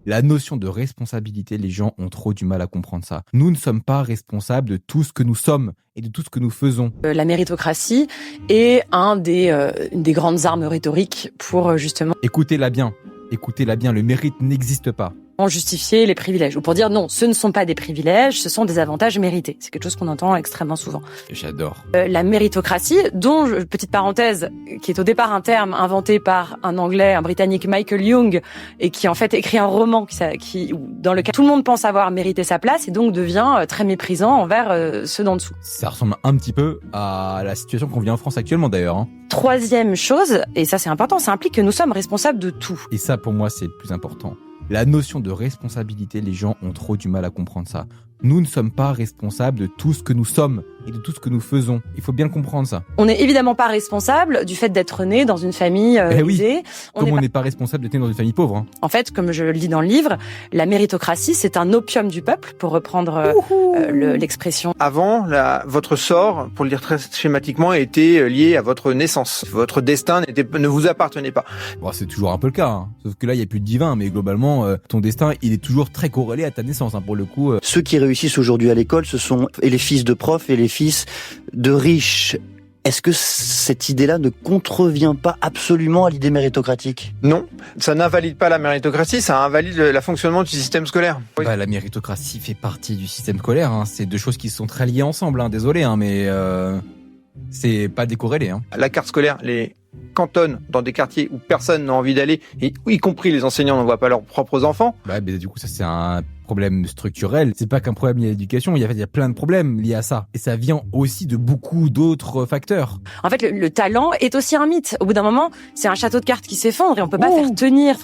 La notion de responsabilité, les gens ont trop du mal à comprendre ça. Nous ne sommes pas responsables de tout ce que nous sommes et de tout ce que nous faisons. La méritocratie est une des grandes armes rhétoriques pour justement Écoutez-la bien, le mérite n'existe pas. justifier les privilèges, ou pour dire non, ce ne sont pas des privilèges, ce sont des avantages mérités. C'est quelque chose qu'on entend extrêmement souvent. J'adore. La méritocratie, dont, petite parenthèse, qui est au départ un terme inventé par un Anglais, un Britannique, Michael Young, et qui en fait écrit un roman dans lequel tout le monde pense avoir mérité sa place, et donc devient très méprisant envers ceux d'en dessous. Ça ressemble un petit peu à la situation qu'on vit en France actuellement d'ailleurs. Hein. Troisième chose, et ça c'est important, ça implique que nous sommes responsables de tout. Et ça pour moi c'est le plus important. La notion de responsabilité, les gens ont trop du mal à comprendre ça. Nous ne sommes pas responsables de tout ce que nous sommes et de tout ce que nous faisons. Il faut bien le comprendre ça. On n'est évidemment pas responsable du fait d'être né dans une famille aisée. Comme on n'est pas responsable d'être né dans une famille pauvre. Hein. En fait, comme je le lis dans le livre, la méritocratie, c'est un opium du peuple, pour reprendre l'expression. Avant, votre sort, pour le dire très schématiquement, était lié à votre naissance. Votre destin ne vous appartenait pas. Bon, c'est toujours un peu le cas. Hein. Sauf que là, il n'y a plus de divin. Mais globalement, ton destin, il est toujours très corrélé à ta naissance. Hein, pour le coup. Ceux qui réussissent aujourd'hui à l'école, ce sont et les fils de profs et les fils de riches. Est-ce que cette idée-là ne contrevient pas absolument à l'idée méritocratique ? Non, ça n'invalide pas la méritocratie, ça invalide le fonctionnement du système scolaire. Oui. Bah, la méritocratie fait partie du système scolaire. Hein. C'est deux choses qui sont très liées ensemble. Hein. Désolé, hein, mais c'est pas décorrélé. Hein. La carte scolaire les cantonne dans des quartiers où personne n'a envie d'aller, et y compris les enseignants n'envoient pas leurs propres enfants. Bah, mais du coup, ça c'est un problème structurel. C'est pas qu'un problème lié à l'éducation. Il y a plein de problèmes liés à ça. Et ça vient aussi de beaucoup d'autres facteurs. En fait, le talent est aussi un mythe. Au bout d'un moment, c'est un château de cartes qui s'effondre et on peut pas faire tenir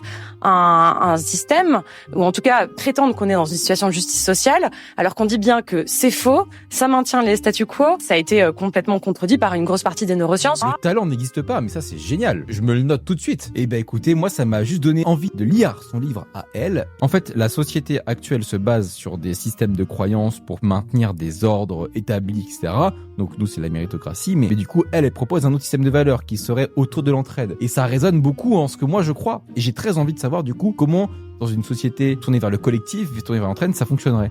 un système, ou en tout cas prétendre qu'on est dans une situation de justice sociale, alors qu'on dit bien que c'est faux, ça maintient les statu quo. Ça a été complètement contredit par une grosse partie des neurosciences. Le talent n'existe pas, mais ça c'est génial. Je me le note tout de suite. Et ben écoutez, moi ça m'a juste donné envie de lire son livre à elle. En fait, la société actuelle se base sur des systèmes de croyances pour maintenir des ordres établis, etc. Donc nous, c'est la méritocratie, mais du coup, elle propose un autre système de valeurs qui serait autour de l'entraide. Et ça résonne beaucoup en ce que moi je crois. Et j'ai très envie de savoir du coup comment, dans une société tournée vers le collectif, tournée vers l'entraide, ça fonctionnerait.